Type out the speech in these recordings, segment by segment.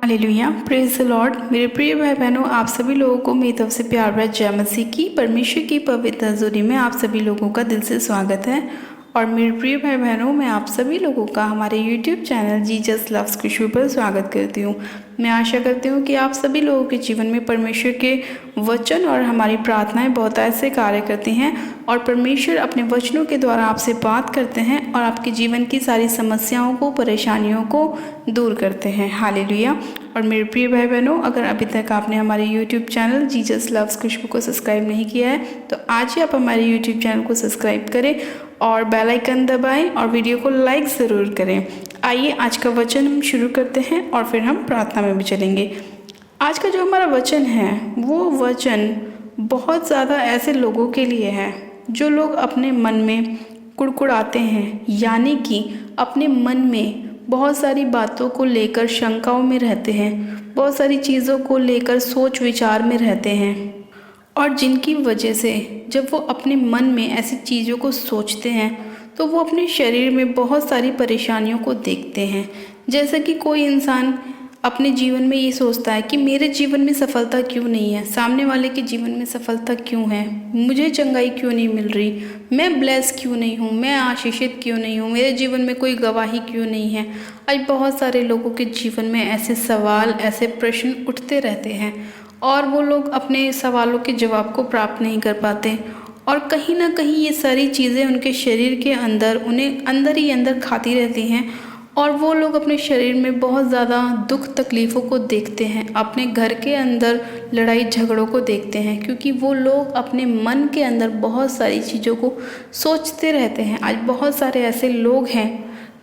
Hallelujah, praise the Lord. मेरे प्रिय भाई बहनों, आप सभी लोगों को मेरी तरफ से प्यार भरा जय मसीह की। परमेश्वर की पवित्र हजूरी में आप सभी लोगों का दिल से स्वागत है। और मेरे प्रिय भाई बहनों, मैं आप सभी लोगों का हमारे YouTube चैनल जीसस लव्स खुशबू पर स्वागत करती हूँ। मैं आशा करती हूँ कि आप सभी लोगों के जीवन में परमेश्वर के वचन और हमारी प्रार्थनाएं बहुत ऐसे कार्य करती हैं और परमेश्वर अपने वचनों के द्वारा आपसे बात करते हैं और आपके जीवन की सारी समस्याओं को, परेशानियों को दूर करते हैं। हालेलुया। और मेरे प्रिय भाई बहनों, अगर अभी तक आपने हमारे YouTube चैनल जीसस लव्स खुशबू को सब्सक्राइब नहीं किया है तो आज ही आप हमारे YouTube चैनल को सब्सक्राइब करें और बेल आइकन दबाएं और वीडियो को लाइक ज़रूर करें। आइए आज का वचन हम शुरू करते हैं और फिर हम प्रार्थना में भी चलेंगे। आज का जो हमारा वचन है वो वचन बहुत ज़्यादा ऐसे लोगों के लिए है जो लोग अपने मन में कुड़कुड़ाते हैं, यानी कि अपने मन में बहुत सारी बातों को लेकर शंकाओं में रहते हैं, बहुत सारी चीज़ों को लेकर सोच विचार में रहते हैं और जिनकी वजह से जब वो अपने मन में ऐसी चीज़ों को सोचते हैं तो वो अपने शरीर में बहुत सारी परेशानियों को देखते हैं। जैसे कि कोई इंसान अपने जीवन में ये सोचता है कि मेरे जीवन में सफलता क्यों नहीं है, सामने वाले के जीवन में सफलता क्यों है, मुझे चंगाई क्यों नहीं मिल रही, मैं ब्लेस क्यों नहीं हूँ, मैं आशीषित क्यों नहीं हूँ, मेरे जीवन में कोई गवाही क्यों नहीं है। आज बहुत सारे लोगों के जीवन में ऐसे सवाल, ऐसे प्रश्न उठते रहते हैं और वो लोग अपने सवालों के जवाब को प्राप्त नहीं कर पाते और कहीं ना कहीं ये सारी चीज़ें उनके शरीर के अंदर उन्हें अंदर ही अंदर खाती रहती हैं और वो लोग अपने शरीर में बहुत ज़्यादा दुख तकलीफ़ों को देखते हैं, अपने घर के अंदर लड़ाई झगड़ों को देखते हैं, क्योंकि वो लोग अपने मन के अंदर बहुत सारी चीज़ों को सोचते रहते हैं। आज बहुत सारे ऐसे लोग हैं,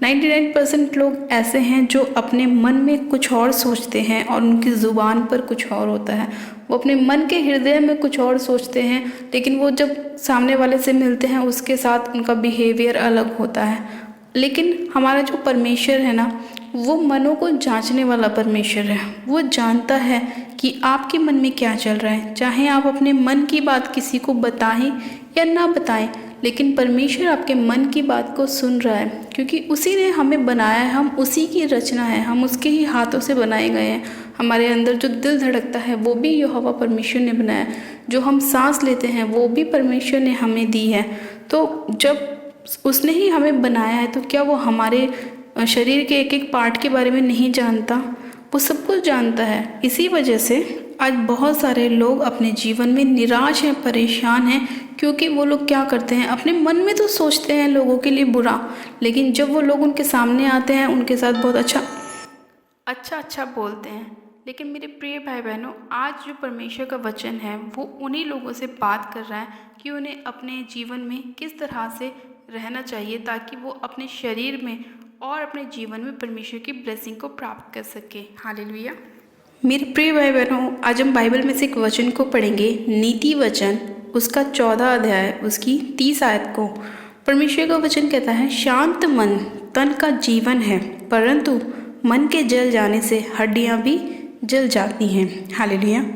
99% लोग ऐसे हैं जो अपने मन में कुछ और सोचते हैं और उनकी ज़ुबान पर कुछ और होता है। वो अपने मन के हृदय में कुछ और सोचते हैं, लेकिन वो जब सामने वाले से मिलते हैं उसके साथ उनका बिहेवियर अलग होता है। लेकिन हमारा जो परमेश्वर है ना, वो मनों को जांचने वाला परमेश्वर है। वो जानता है कि आपके मन में क्या चल रहा है, चाहे आप अपने मन की बात किसी को बताएं या ना बताएं, लेकिन परमेश्वर आपके मन की बात को सुन रहा है, क्योंकि उसी ने हमें बनाया है, हम उसी की रचना है, हम उसके ही हाथों से बनाए गए हैं। हमारे अंदर जो दिल धड़कता है वो भी यहोवा परमेश्वर ने बनाया, जो हम सांस लेते हैं वो भी परमेश्वर ने हमें दी है। तो जब उसने ही हमें बनाया है तो क्या वो हमारे शरीर के एक एक पार्ट के बारे में नहीं जानता? वो सब कुछ जानता है। इसी वजह से आज बहुत सारे लोग अपने जीवन में निराश हैं, परेशान हैं, क्योंकि वो लोग क्या करते हैं, अपने मन में तो सोचते हैं लोगों के लिए बुरा, लेकिन जब वो लोग उनके सामने आते हैं उनके साथ बहुत अच्छा बोलते हैं। लेकिन मेरे प्रिय भाई बहनों, आज जो परमेश्वर का वचन है वो उन्हीं लोगों से बात कर रहा है कि उन्हें अपने जीवन में किस तरह से रहना चाहिए ताकि वो अपने शरीर में और अपने जीवन में परमेश्वर की ब्लेसिंग को प्राप्त कर सके। हालेलुया। मेरे प्रिय भाई बहनों, आज हम बाइबल में से एक वचन को पढ़ेंगे, नीति वचन, उसका 14 अध्याय, उसकी 30 आयत को। परमेश्वर का वचन कहता है, शांत मन तन का जीवन है, परंतु मन के जल जाने से हड्डियां भी जल जाती हैं। हालेलुया।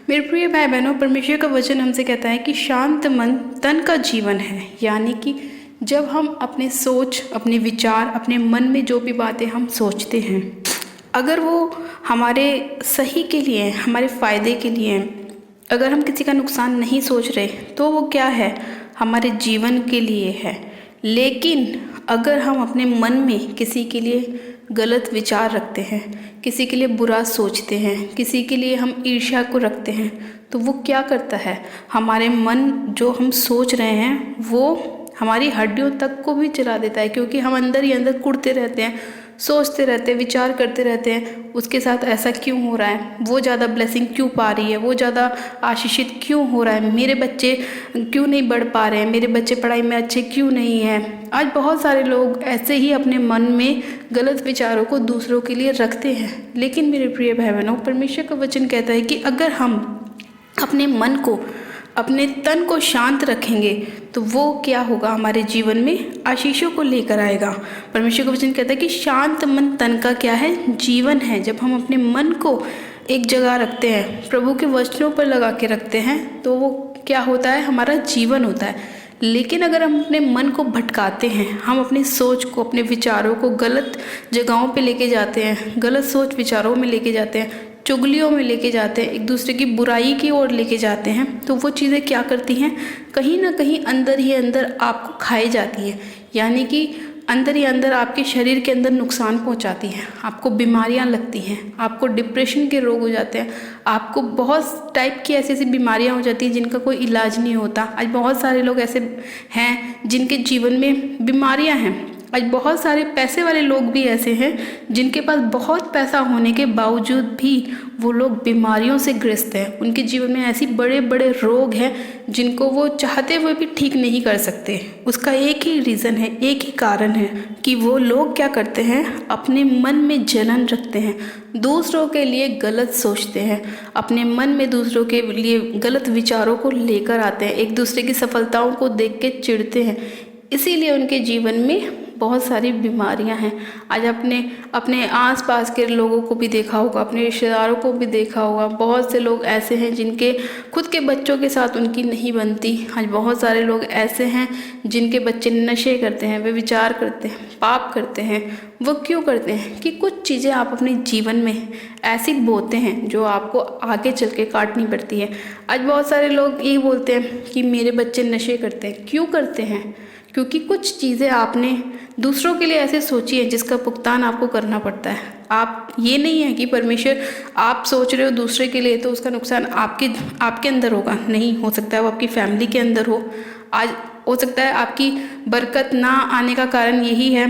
मेरे प्रिय भाई बहनों, परमेश्वर का वचन हमसे कहता है कि शांत मन तन का जीवन है, यानी कि जब हम अपने सोच, अपने विचार, अपने मन में जो भी बातें हम सोचते हैं, अगर वो हमारे सही के लिए हैं, हमारे फ़ायदे के लिए हैं, अगर हम किसी का नुकसान नहीं सोच रहे तो वो क्या है, हमारे जीवन के लिए है। लेकिन अगर हम अपने मन में किसी के लिए गलत विचार रखते हैं, किसी के लिए बुरा सोचते हैं, किसी के लिए हम ईर्ष्या को रखते हैं, तो वो क्या करता है, हमारे मन जो हम सोच रहे हैं वो हमारी हड्डियों तक को भी चला देता है, क्योंकि हम अंदर ही अंदर कुढ़ते रहते हैं, सोचते रहते हैं, विचार करते रहते हैं, उसके साथ ऐसा क्यों हो रहा है, वो ज़्यादा ब्लेसिंग क्यों पा रही है, वो ज़्यादा आशीषित क्यों हो रहा है, मेरे बच्चे क्यों नहीं बढ़ पा रहे हैं, मेरे बच्चे पढ़ाई में अच्छे क्यों नहीं हैं। आज बहुत सारे लोग ऐसे ही अपने मन में गलत विचारों को दूसरों के लिए रखते हैं। लेकिन मेरे प्रिय भाई बहनों, परमेश्वर का वचन कहता है कि अगर हम अपने मन को, अपने तन को शांत रखेंगे तो वो क्या होगा, हमारे जीवन में आशीषों को लेकर आएगा। परमेश्वर का वचन कहता है कि शांत मन तन का क्या है, जीवन है। जब हम अपने मन को एक जगह रखते हैं, प्रभु के वचनों पर लगा के रखते हैं, तो वो क्या होता है, हमारा जीवन होता है। लेकिन अगर हम अपने मन को भटकाते हैं, हम अपनी सोच को, अपने विचारों को गलत जगहों पे लेके जाते हैं, गलत सोच विचारों में लेके जाते हैं, चुगलियों में लेके जाते हैं, एक दूसरे की बुराई की ओर लेके जाते हैं, तो वो चीज़ें क्या करती हैं, कहीं ना कहीं अंदर ही अंदर आपको खाई जाती है। यानी कि अंदर ही अंदर आपके शरीर के अंदर नुकसान पहुंचाती हैं, आपको बीमारियां लगती हैं, आपको डिप्रेशन के रोग हो जाते हैं, आपको बहुत टाइप की ऐसी ऐसी बीमारियां हो जाती हैं जिनका कोई इलाज नहीं होता। आज बहुत सारे लोग ऐसे हैं जिनके जीवन में बीमारियां हैं। आज बहुत सारे पैसे वाले लोग भी ऐसे हैं जिनके पास बहुत पैसा होने के बावजूद भी वो लोग बीमारियों से ग्रस्त हैं। उनके जीवन में ऐसी बड़े बड़े रोग हैं जिनको वो चाहते हुए भी ठीक नहीं कर सकते। उसका एक ही रीज़न है, एक ही कारण है कि वो लोग क्या करते हैं, अपने मन में जलन रखते हैं, दूसरों के लिए गलत सोचते हैं, अपने मन में दूसरों के लिए गलत विचारों को लेकर आते हैं, एक दूसरे की सफलताओं को देख के चिढ़ते हैं। इसीलिए उनके जीवन में बहुत सारी बीमारियां हैं। आज अपने आसपास के लोगों को भी देखा होगा, अपने रिश्तेदारों को भी देखा होगा, बहुत से लोग ऐसे हैं जिनके खुद के बच्चों के साथ उनकी नहीं बनती। आज बहुत सारे लोग ऐसे हैं जिनके बच्चे नशे करते हैं, वे विचार करते हैं, पाप करते हैं। वो क्यों करते हैं कि कुछ चीज़ें आप अपने जीवन में ऐसी बोते हैं जो आपको आगे चल के काटनी पड़ती है। आज बहुत सारे लोग ये बोलते हैं कि मेरे बच्चे नशे करते हैं। क्यों करते हैं? क्योंकि कुछ चीज़ें आपने दूसरों के लिए ऐसे सोची है जिसका भुगतान आपको करना पड़ता है। आप ये नहीं है कि परमेश्वर आप सोच रहे हो दूसरे के लिए तो उसका नुकसान आपके अंदर होगा, नहीं हो सकता है वो आपकी फैमिली के अंदर हो। आज हो सकता है आपकी बरकत ना आने का कारण यही है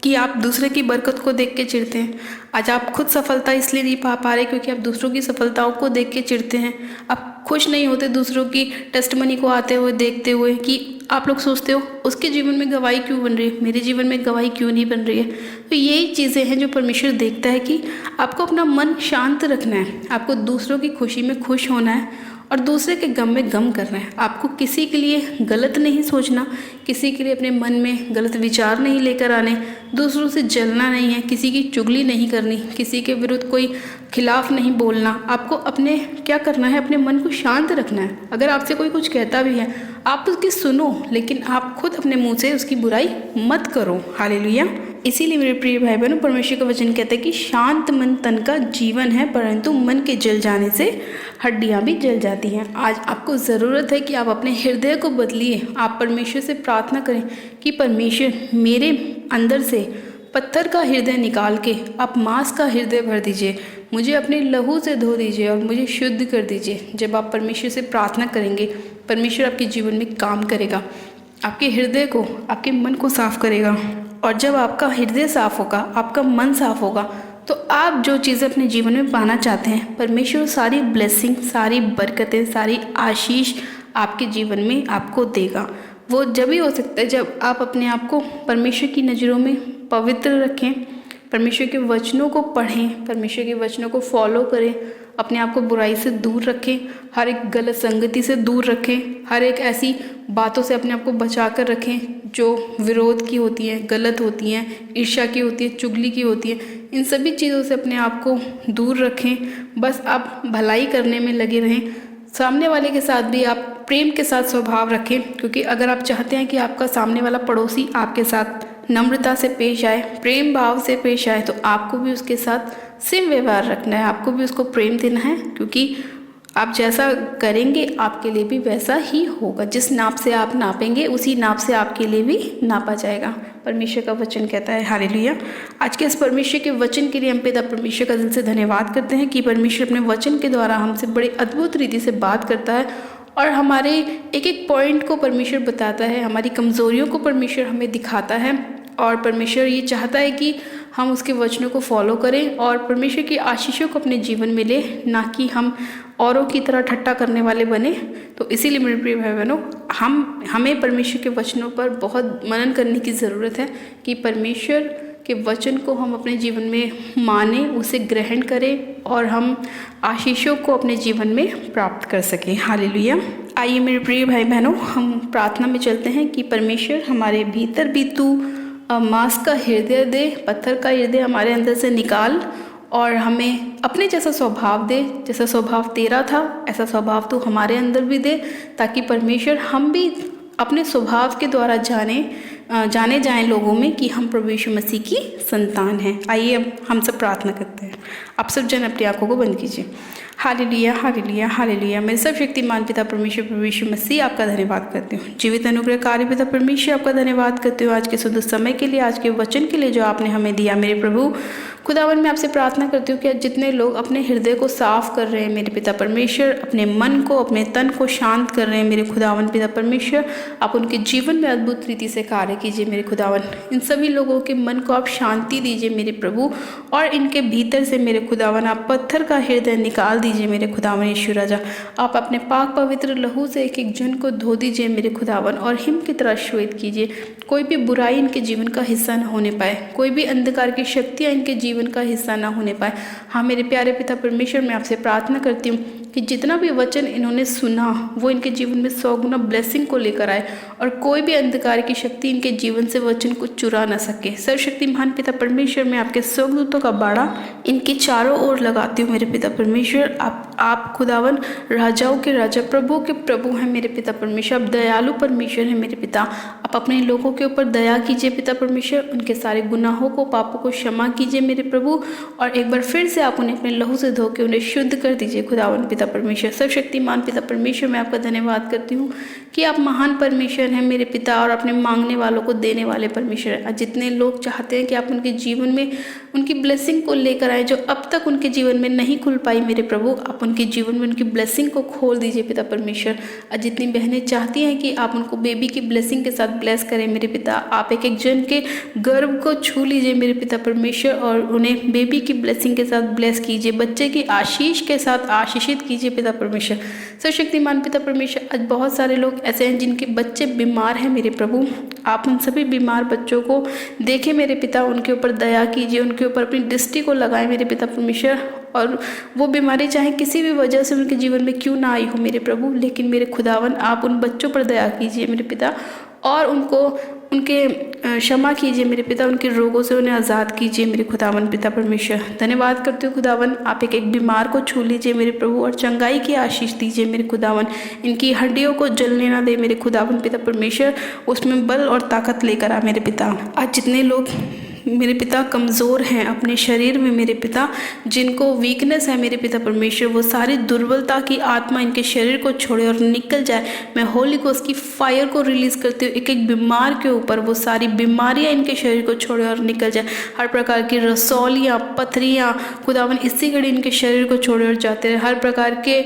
कि आप दूसरे की बरकत को देख के चिढ़ते हैं। आज आप खुद सफलता इसलिए नहीं पा रहे क्योंकि आप दूसरों की सफलताओं को देख के चिढ़ते हैं। आप खुश नहीं होते दूसरों की टेस्टमनी को आते हुए देखते हुए कि आप लोग सोचते हो उसके जीवन में गवाही क्यों बन रही है, मेरे जीवन में गवाही क्यों नहीं बन रही है। तो यही चीज़ें हैं जो परमेश्वर देखता है कि आपको अपना मन शांत रखना है, आपको दूसरों की खुशी में खुश होना है और दूसरे के गम में गम करना है। आपको किसी के लिए गलत नहीं सोचना, किसी के लिए अपने मन में गलत विचार नहीं लेकर आने, दूसरों से जलना नहीं है, किसी की चुगली नहीं करनी, किसी के विरुद्ध कोई खिलाफ नहीं बोलना। आपको अपने क्या करना है, अपने मन को शांत रखना है। अगर आपसे कोई कुछ कहता भी है आप उसकी सुनो, लेकिन आप खुद अपने मुंह से उसकी बुराई मत करो। हालेलुया। इसीलिए मेरे प्रिय भाई बहनों, परमेश्वर का वचन कहता है कि शांत मन तन का जीवन है, परंतु मन के जल जाने से हड्डियां भी जल जाती हैं। आज आपको ज़रूरत है कि आप अपने हृदय को बदलिए। आप परमेश्वर से प्रार्थना करें कि परमेश्वर मेरे अंदर से पत्थर का हृदय निकाल के आप मांस का हृदय भर दीजिए, मुझे अपने लहू से धो दीजिए और मुझे शुद्ध कर दीजिए। जब आप परमेश्वर से प्रार्थना करेंगे, परमेश्वर आपके जीवन में काम करेगा, आपके हृदय को, आपके मन को साफ करेगा। और जब आपका हृदय साफ होगा, आपका मन साफ होगा, तो आप जो चीज़ें अपने जीवन में पाना चाहते हैं, परमेश्वर सारी ब्लेसिंग, सारी बरकतें, सारी आशीष आपके जीवन में आपको देगा। वो जब ही हो सकता है जब आप अपने आप को परमेश्वर की नज़रों में पवित्र रखें, परमेश्वर के वचनों को पढ़ें, परमेश्वर के वचनों को फॉलो करें, अपने आप को बुराई से दूर रखें, हर एक गलत संगति से दूर रखें, हर एक ऐसी बातों से अपने आप को बचा कर रखें जो विरोध की होती हैं, गलत होती हैं, ईर्ष्या की होती है, चुगली की होती है। इन सभी चीज़ों से अपने आप को दूर रखें। बस आप भलाई करने में लगे रहें। सामने वाले के साथ भी आप प्रेम के साथ स्वभाव रखें, क्योंकि अगर आप चाहते हैं कि आपका सामने वाला पड़ोसी आपके साथ नम्रता से पेश आए, प्रेम भाव से पेश आए, तो आपको भी उसके साथ सेम व्यवहार रखना है, आपको भी उसको प्रेम देना है। क्योंकि आप जैसा करेंगे आपके लिए भी वैसा ही होगा। जिस नाप से आप नापेंगे उसी नाप से आपके लिए भी नापा जाएगा। परमेश्वर का वचन कहता है। हालेलुया। आज के इस परमेश्वर के वचन के लिए हम पिता परमेश्वर का दिल से धन्यवाद करते हैं कि परमेश्वर अपने वचन के द्वारा हमसे बड़े अद्भुत रीति से बात करता है और हमारे एक एक पॉइंट को परमेश्वर बताता है, हमारी कमज़ोरियों को परमेश्वर हमें दिखाता है। और परमेश्वर ये चाहता है कि हम उसके वचनों को फॉलो करें और परमेश्वर की आशीषों को अपने जीवन में ले, ना कि हम औरों की तरह ठट्टा करने वाले बने। तो इसीलिए मेरे प्रिय भाई बहनों, हमें परमेश्वर के वचनों पर बहुत मनन करने की ज़रूरत है कि परमेश्वर के वचन को हम अपने जीवन में माने, उसे ग्रहण करें और हम आशीषों को अपने जीवन में प्राप्त कर सकें। हालेलुया। आइए मेरे प्रिय भाई बहनों, हम प्रार्थना में चलते हैं कि परमेश्वर हमारे भीतर भी तू मांस का हृदय दे, पत्थर का हृदय हमारे अंदर से निकाल और हमें अपने जैसा स्वभाव दे। जैसा स्वभाव तेरा था ऐसा स्वभाव तू हमारे अंदर भी दे, ताकि परमेश्वर हम भी अपने स्वभाव के द्वारा जाने जाएं लोगों में कि हम प्रभु यीशु मसीह की संतान हैं। आइए अब हम सब प्रार्थना करते हैं। आप सब जन अपनी आंखों को बंद कीजिए। Hallelujah, hallelujah, hallelujah. मेरे सर्वशक्तिमान पिता परमेश्वर प्रभु यीशु मसीह आपका धन्यवाद करती हूँ। जीवित अनुग्रहकारी पिता परमेश्वर आपका धन्यवाद करती हूँ आज के सुंदर समय के लिए, आज के वचन के लिए जो आपने हमें दिया। मेरे प्रभु खुदावन मैं आपसे प्रार्थना करती हूँ कि जितने लोग अपने हृदय को साफ कर रहे हैं मेरे पिता परमेश्वर, अपने मन को अपने तन को शांत कर रहे हैं मेरे खुदावन पिता परमेश्वर, आप उनके जीवन में अद्भुत रीति से कार्य कीजिए मेरे खुदावन। इन सभी लोगों के मन को आप शांति दीजिए मेरे प्रभु, और इनके भीतर से मेरे खुदावन आप पत्थर का हृदय निकाल दीजिए मेरे खुदावन यीशु राजा। आप अपने पाक पवित्र लहू से एक एक जन को धो दीजिए मेरे खुदावन, और हिम की तरह श्वेत कीजिए। कोई भी बुराई इनके जीवन का हिस्सा न होने पाए, कोई भी अंधकार की शक्तियाँ इनके जीवन का हिस्सा ना होने पाए। हाँ मेरे प्यारे पिता परमेश्वर, मैं आपसे प्रार्थना करती हूँ कि जितना भी वचन इन्होंने सुना वो इनके जीवन में 100 गुना ब्लेसिंग को लेकर आए, और कोई भी अंधकार की शक्ति इनके जीवन से वचन को चुरा ना सके। सर्वशक्तिमान पिता परमेश्वर, मैं आपके स्वर्गदूतों का बाड़ा इनके चारों ओर लगाती हूँ मेरे पिता परमेश्वर। आप खुदावन राजाओं के राजा, प्रभु के प्रभु हैं मेरे पिता परमेश्वर। आप दयालु परमेश्वर हैं मेरे पिता। आप अपने लोगों के ऊपर दया कीजिए पिता परमेश्वर, उनके सारे गुनाहों को पापों को क्षमा कीजिए मेरे प्रभु, और एक बार फिर से आप उन्हें अपने लहू से धो के उन्हें शुद्ध कर दीजिए खुदावन पिता परमेश्वर। सर्वशक्तिमान पिता परमेश्वर, मैं आपका धन्यवाद करती हूँ कि आप महान परमेश्वर हैं मेरे पिता, और अपने मांगने वालों को देने वाले परमेश्वर हैं। जितने लोग चाहते हैं कि आप उनके जीवन में उनकी ब्लेसिंग को लेकर आए जो अब तक उनके जीवन में नहीं खुल पाई मेरे प्रभु, आप उनके जीवन में उनकी ब्लेसिंग को खोल दीजिए पिता परमेश्वर। और जितनी बहनें चाहती हैं कि आप उनको बेबी की ब्लेसिंग के साथ ब्लेस करें मेरे पिता, आप एक एक जन के गर्भ को छू लीजिए मेरे पिता परमेश्वर, और उन्हें बेबी की ब्लेसिंग के साथ ब्लेस कीजिए, बच्चे की आशीष के साथ आशीषित कीजिए पिता परमेश्वर। सर्वशक्तिमान पिता परमेश्वर, आज बहुत सारे लोग ऐसे हैं जिनके बच्चे बीमार हैं मेरे प्रभु, आप उन सभी बीमार बच्चों को देखें मेरे पिता, उनके ऊपर दया कीजिए, उनके ऊपर अपनी दृष्टि को लगाएं मेरे पिता परमेश्वर, और वो बीमारी चाहे किसी भी वजह से उनके जीवन में क्यों ना आई हो मेरे प्रभु, लेकिन मेरे खुदावन आप उन बच्चों पर दया कीजिए मेरे पिता, और उनके क्षमा कीजिए मेरे पिता, उनके रोगों से उन्हें आज़ाद कीजिए मेरे खुदावन पिता परमेश्वर। धन्यवाद करते हो खुदावन, आप एक एक बीमार को छू लीजिए मेरे प्रभु, और चंगाई की आशीष दीजिए मेरे खुदावन। इनकी हड्डियों को जलने ना दे मेरे खुदावन पिता परमेश्वर, उसमें बल और ताकत लेकर आ मेरे पिता। आज जितने लोग मेरे पिता कमज़ोर हैं अपने शरीर में मेरे पिता, जिनको वीकनेस है मेरे पिता परमेश्वर, वो सारी दुर्बलता की आत्मा इनके शरीर को छोड़े और निकल जाए। मैं होली गोस्ट की फायर को रिलीज़ करती हूँ एक एक बीमार के ऊपर, वो सारी बीमारियाँ इनके शरीर को छोड़े और निकल जाए। हर प्रकार की रसौलियाँ, पथरियाँ खुदावन इसी घड़ी इनके शरीर को छोड़े और जाते रहे। हर प्रकार के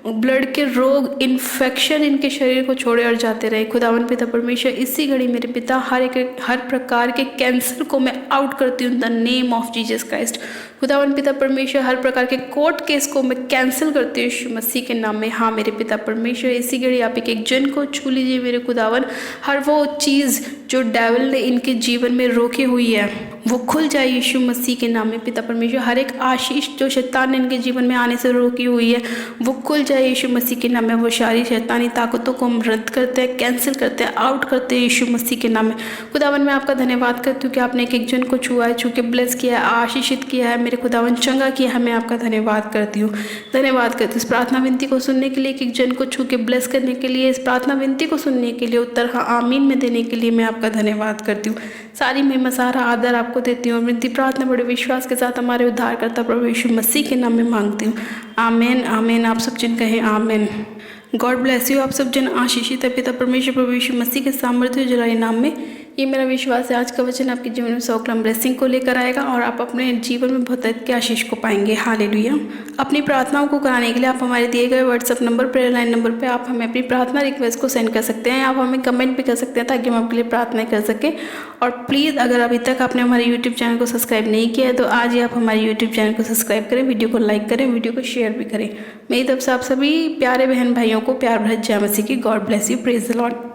ब्लड के रोग, इन्फेक्शन इनके शरीर को छोड़े और जाते रहे खुदावन पिता परमेश्वर। इसी घड़ी मेरे पिता हर प्रकार के कैंसर को मैं आउट करती हूँ the name of Jesus Christ. खुदावन पिता परमेश्वर, हर प्रकार के कोर्ट केस को मैं कैंसिल करती हूँ यीशु मसीह के नाम में। हाँ मेरे पिता परमेश्वर, इसी घड़ी आप एक एक जन को छू लीजिए मेरे खुदावन। हर वो चीज़ जो डेविल ने इनके जीवन में रोकी हुई है वो खुल जाए यीशु मसीह के नाम में पिता परमेश्वर। हर एक आशीष जो शैतान ने इनके जीवन में आने से रोकी हुई है वो खुल जाए यीशु मसीह के नाम में। वो सारी शैतानी ताकतों को हम रद्द करते हैं, कैंसिल करते हैं, आउट करते हैं यीशु मसीह के नाम में। खुदावन मैं आपका धन्यवाद करती हूँ कि आपने एक एक जन को छुआ है, छू के ब्लेस किया है, आशीषित किया है मेरे खुदावन, चंगा किया है। मैं आपका धन्यवाद करती हूँ, धन्यवाद करती हूँ इस प्रार्थना विनती को सुनने के लिए, एक एक जन को छू के ब्लेस करने के लिए, इस प्रार्थना विनती को सुनने के लिए, उत्तर हाँ आमीन में देने के लिए मैं आपका धन्यवाद करती हूँ। सारी महिमा सारा आदर आपको देती हूँ। विनती प्रार्थना बड़े विश्वास के साथ हमारे उद्धारकर्ता प्रभु यीशु मसीह के नाम में मांगती हूँ, आमीन आमीन। आप सब जन कहें आमीन। God bless you. आप सब जन आशीषित है पिता परमेश्वर प्रभु यीशु मसीह के सामर्थ्य जलाए नाम में। ये मेरा विश्वास है आज का वचन आपके जीवन में 100 ग्राम ब्लेसिंग को लेकर आएगा और आप अपने जीवन में बहुत की आशीष को पाएंगे। हालेलुया। अपनी प्रार्थनाओं को कराने के लिए आप हमारे दिए गए WhatsApp number, prayer line number पे आप हमें अपनी प्रार्थना रिक्वेस्ट को सेंड कर सकते हैं। आप हमें कमेंट भी कर सकते हैं ताकि हम आपके लिए प्रार्थना कर सकें। और प्लीज़ अगर अभी तक आपने हमारे यूट्यूब चैनल को सब्सक्राइब नहीं किया है तो आज ही आप हमारे यूट्यूब चैनल को सब्सक्राइब करें, वीडियो को लाइक करें, वीडियो को शेयर भी करें। मेरी तरफ से आप सभी प्यारे बहन भाइयों को प्यार भरे जय मसीह की। God bless you. Praise the Lord.